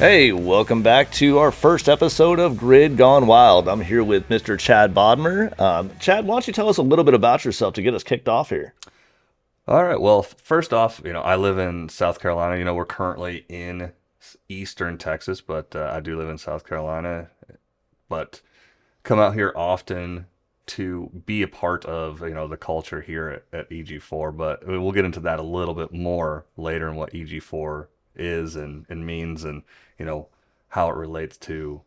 Hey, welcome back to our first episode of Grid Gone Wild. I'm here with Mr. Chad Bodmer. Chad, why don't you tell us a little bit about yourself to get us kicked off here? All right. Well, first off, I live in South Carolina. We're currently in Eastern Texas, but I do live in South Carolina. But come out here often to be a part of, the culture here at EG4. But we'll get into that a little bit more later and what EG4 is and means and, how it relates to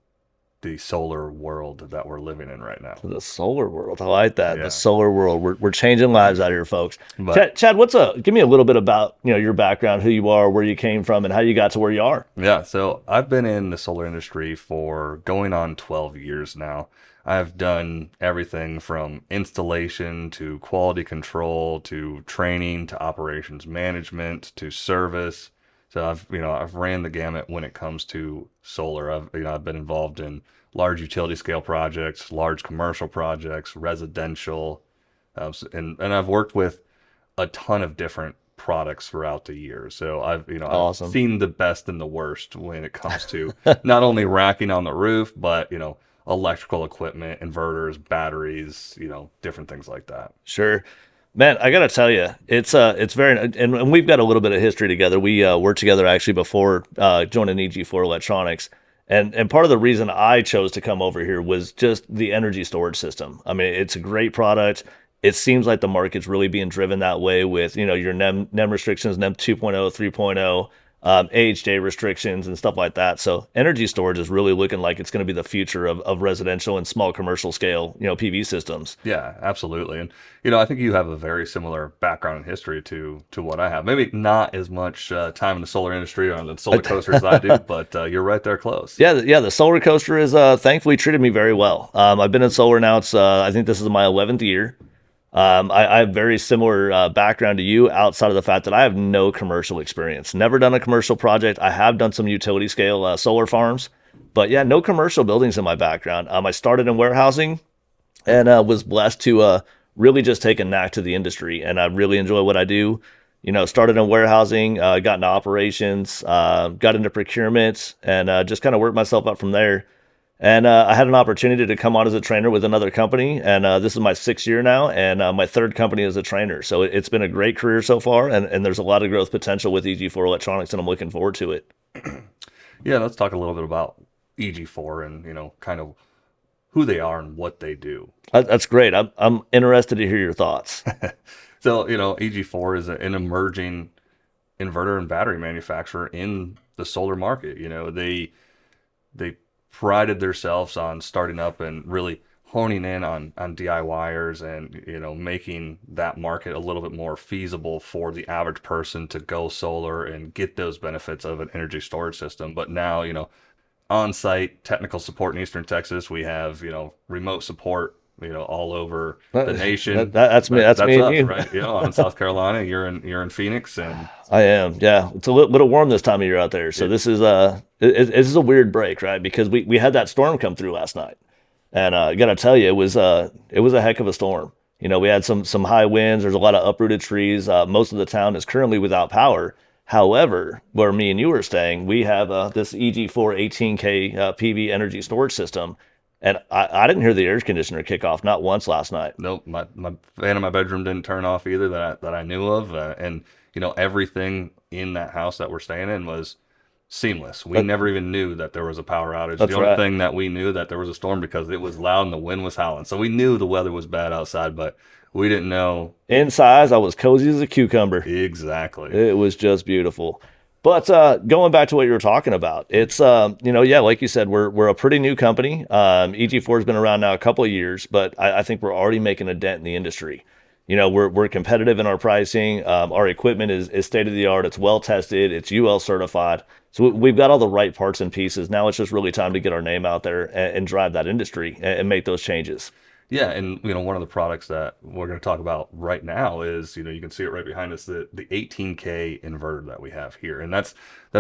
the solar world that we're living in right now. The solar world. I like that. The Yeah. solar world. We're changing lives out here, folks. But Chad, give me a little bit about, your background, who you are, where you came from, and how you got to where you are. yeah, so I've been in the solar industry for going on 12 years now. I've done everything from installation to quality control to training to operations management to service. So I've ran the gamut when it comes to solar. I've been involved in large utility scale projects, large commercial projects, residential, and I've worked with a ton of different products throughout the year. So I've Awesome. seen the best and the worst when it comes to not only racking on the roof, but electrical equipment, inverters, batteries, different things like that. Sure. Man, I gotta tell you, it's very, and we've got a little bit of history together. We worked together actually before joining EG4 Electronics, and part of the reason I chose to come over here was just the energy storage system. I mean, it's a great product. It seems like the market's really being driven that way with your NEM restrictions, NEM 2.0, 3.0, AHJ restrictions and stuff like that. So energy storage is really looking like it's going to be the future of residential and small commercial scale PV systems. Yeah, absolutely. And I think you have a very similar background and history to what I have. Maybe not as much time in the solar industry or on the solar coaster as I do, but you're right there close. Yeah, the solar coaster is thankfully treated me very well. I've been in solar now. It's I think this is my 11th year. I have very similar background to you outside of the fact that I have no commercial experience. Never done a commercial project. I have done some utility scale solar farms, but yeah, no commercial buildings in my background. I started in warehousing and was blessed to really just take a knack to the industry, and I really enjoy what I do. Started in warehousing, got into operations, got into procurement, and just kind of worked myself up from there. And I had an opportunity to come on as a trainer with another company, and this is my 6th year now, and my third company as a trainer. So it's been a great career so far, and there's a lot of growth potential with EG4 Electronics, and I'm looking forward to it. Yeah, let's talk a little bit about EG4 and kind of who they are and what they do. That's great. I'm interested to hear your thoughts. So, EG4 is an emerging inverter and battery manufacturer in the solar market. They prided themselves on starting up and really honing in on DIYers and, making that market a little bit more feasible for the average person to go solar and get those benefits of an energy storage system. But now, on-site technical support in Eastern Texas, we have, remote support all over the nation. That's me. That's me and us, you. right? I'm in South Carolina. You're in Phoenix, and I am. Yeah, it's a little warm this time of year out there. So this is this is a weird break, right? Because we had that storm come through last night, and I gotta tell you, it was a heck of a storm. We had some high winds. There's a lot of uprooted trees. Most of the town is currently without power. However, where me and you are staying, we have this EG4 18K PV energy storage system. And I didn't hear the air conditioner kick off, not once last night. nope, my fan in my bedroom didn't turn off either that I knew of, and everything in that house that we're staying in was seamless. We never even knew that there was a power outage. That's The only right. thing that we knew that there was a storm because it was loud and the wind was howling. So we knew the weather was bad outside, but we didn't know Inside, I was cozy as a cucumber. exactly. It was just beautiful. But going back to what you were talking about, it's yeah, like you said, we're a pretty new company. EG4 has been around now a couple of years, but I think we're already making a dent in the industry. We're competitive in our pricing. Our equipment is state of the art. It's well tested. It's UL certified. So we've got all the right parts and pieces. Now it's just really time to get our name out there and drive that industry and make those changes. Yeah, and one of the products that we're going to talk about right now is, you can see it right behind us, the 18K inverter that we have here. And that's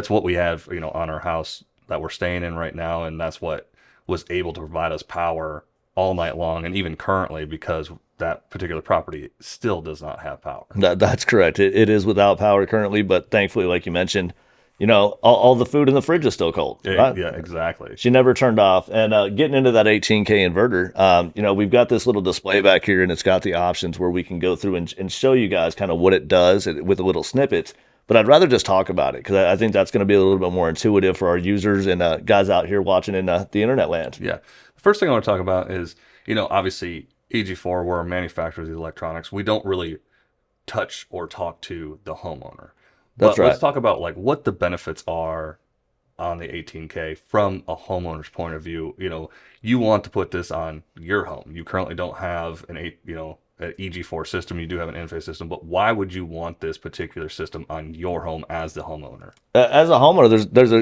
what we have, on our house that we're staying in right now, and that's what was able to provide us power all night long and even currently, because that particular property still does not have power. That's correct. It is without power currently, but thankfully, like you mentioned, all the food in the fridge is still cold, right? Yeah, exactly. She never turned off. And getting into that 18K inverter, we've got this little display back here, and it's got the options where we can go through and show you guys kind of what it does with the little snippets. But I'd rather just talk about it because I think that's going to be a little bit more intuitive for our users and guys out here watching in the internet land. Yeah. The first thing I want to talk about is, obviously EG4, we're a manufacturer of the electronics. We don't really touch or talk to the homeowner. That's But right. let's talk about like what the benefits are on the 18K from a homeowner's point of view. You want to put this on your home. You currently don't have an EG4 system. You do have an Enphase system, but why would you want this particular system on your home as the homeowner? As a homeowner,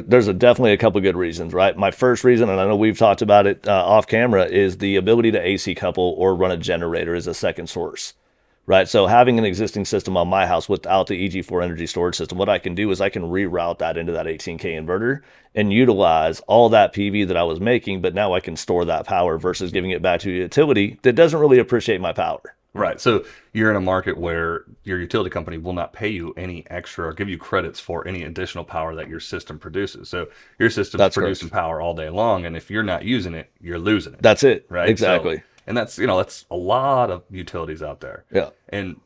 there's definitely a couple good reasons, right? My first reason, and I know we've talked about it off camera, is the ability to AC couple or run a generator as a second source, right? So having an existing system on my house without the EG4 energy storage system, what I can do is I can reroute that into that 18K inverter and utilize all that PV that I was making, but now I can store that power versus giving it back to a utility that doesn't really appreciate my power. Right. So you're in a market where your utility company will not pay you any extra or give you credits for any additional power that your system produces. So your system's That's producing correct. power all day long, and if you're not using it, you're losing it. That's it. Right. Exactly. So, and that's a lot of utilities out there. Yeah. And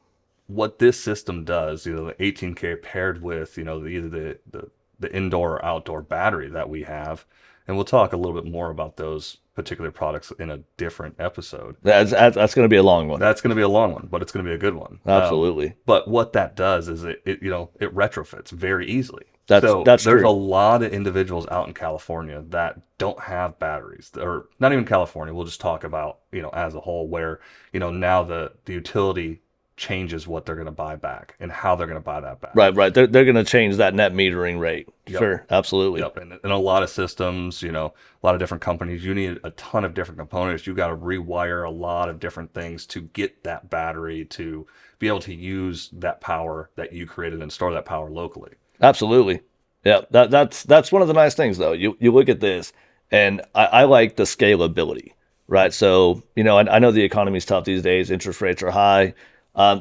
what this system does, the 18K paired with, either the indoor or outdoor battery that we have, and we'll talk a little bit more about those particular products in a different episode. That's going to be a long one. That's going to be a long one, but it's going to be a good one. Absolutely. But what that does is it retrofits very easily. That's There's true. a lot of individuals out in California that don't have batteries, or not even California. We'll just talk about, as a whole, where, now the utility changes what they're going to buy back and how they're going to buy that back. Right. They're going to change that net metering rate. Yep. Sure. Absolutely. Yep. And in a lot of systems, a lot of different companies, you need a ton of different components. You got to rewire a lot of different things to get that battery to be able to use that power that you created and store that power locally. Absolutely. Yeah. That's one of the nice things though. You look at this and I like the scalability, right? So, I know the economy's tough these days. Interest rates are high.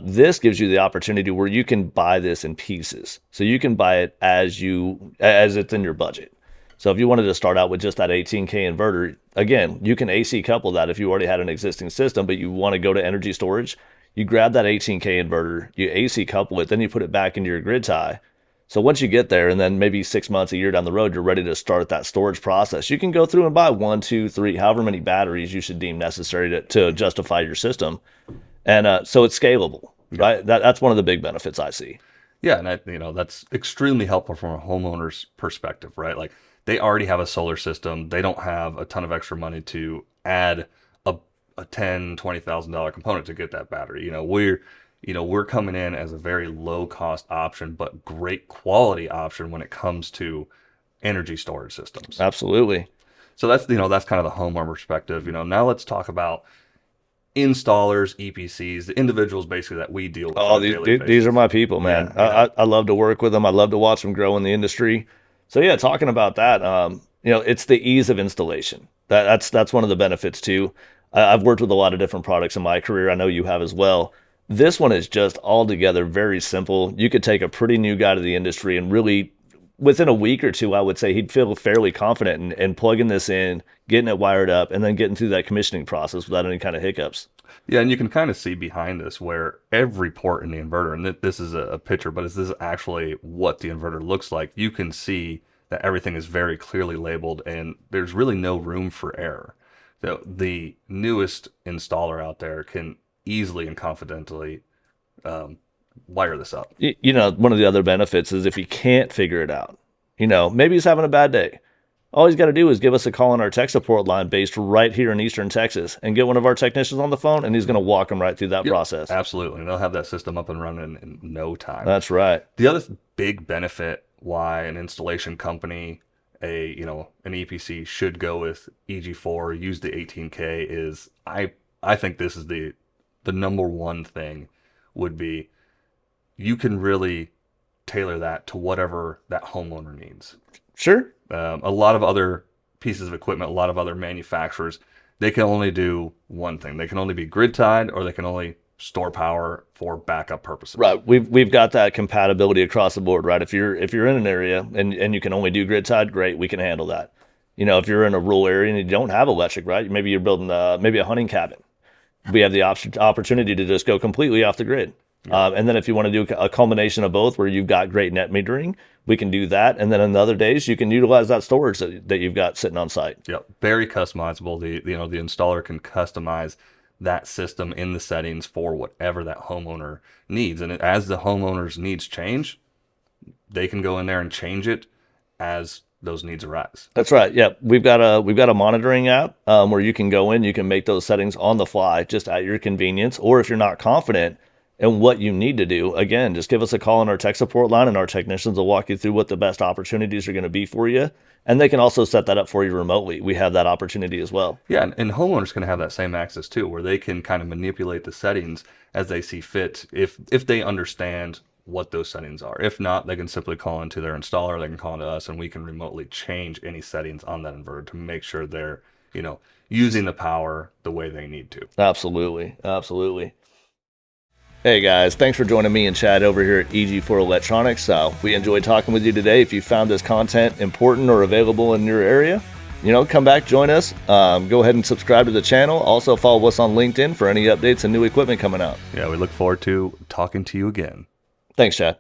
This gives you the opportunity where you can buy this in pieces. So you can buy it as it's in your budget. So if you wanted to start out with just that 18K inverter, again, you can AC couple that if you already had an existing system, but you want to go to energy storage, you grab that 18K inverter, you AC couple it, then you put it back into your grid tie. So once you get there, and then maybe 6 months, a year down the road, you're ready to start that storage process. You can go through and buy one, two, three, however many batteries you should deem necessary to justify your system. And so it's scalable, right? That's one of the big benefits I see. Yeah, and that's extremely helpful from a homeowner's perspective, right? Like they already have a solar system. They don't have a ton of extra money to add a $10,000-$20,000 component to get that battery. We're coming in as a very low cost option, but great quality option when it comes to energy storage systems. Absolutely. So that's kind of the homeowner perspective. Now let's talk about installers, EPCs, the individuals basically that we deal with Oh, on a daily these basis. are my people, man. Yeah. I love to work with them. I love to watch them grow in the industry. So yeah, talking about that, it's the ease of installation. That's one of the benefits too. I've worked with a lot of different products in my career. I know you have as well. This one is just altogether very simple. You could take a pretty new guy to the industry and really, within a week or two, I would say he'd feel fairly confident in plugging this in, getting it wired up, and then getting through that commissioning process without any kind of hiccups. Yeah, and you can kind of see behind this where every port in the inverter, and this is a picture, but this is actually what the inverter looks like. You can see that everything is very clearly labeled, and there's really no room for error. The newest installer out there can easily and confidently wire this up. One of the other benefits is if he can't figure it out, maybe he's having a bad day. All he's got to do is give us a call on our tech support line based right here in Eastern Texas and get one of our technicians on the phone, and he's going to walk him right through that process. Absolutely. And they'll have that system up and running in no time. That's right. The other big benefit why an installation company, an EPC should go with EG4, use the 18K is I think this is the number one thing would be you can really tailor that to whatever that homeowner needs. Sure. A lot of other pieces of equipment, a lot of other manufacturers, they can only do one thing. They can only be grid tied, or they can only store power for backup purposes. Right. We've got that compatibility across the board, right? If you're in an area and you can only do grid tied, great, we can handle that. If you're in a rural area and you don't have electric, right? Maybe you're building maybe a hunting cabin. We have the opportunity to just go completely off the grid. And then if you want to do a combination of both where you've got great net metering, we can do that. And then in the other days, you can utilize that storage that you've got sitting on site. Yep. Very customizable. The installer can customize that system in the settings for whatever that homeowner needs. And as the homeowner's needs change, they can go in there and change it as those needs arise. That's right. Yeah, we've got a monitoring app where you can go in, you can make those settings on the fly, just at your convenience. Or if you're not confident in what you need to do, again, just give us a call on our tech support line, and our technicians will walk you through what the best opportunities are going to be for you. And they can also set that up for you remotely. We have that opportunity as well. Yeah, and homeowners can have that same access too, where they can kind of manipulate the settings as they see fit if they understand what those settings are. If not, they can simply call into their installer, they can call into us, and we can remotely change any settings on that inverter to make sure they're, using the power the way they need to. Absolutely. Absolutely. Hey guys, thanks for joining me and Chad over here at EG4 Electronics. We enjoyed talking with you today. If you found this content important or available in your area, come back, join us. Go ahead and subscribe to the channel. Also follow us on LinkedIn for any updates and new equipment coming out. Yeah, we look forward to talking to you again. Thanks, Chad.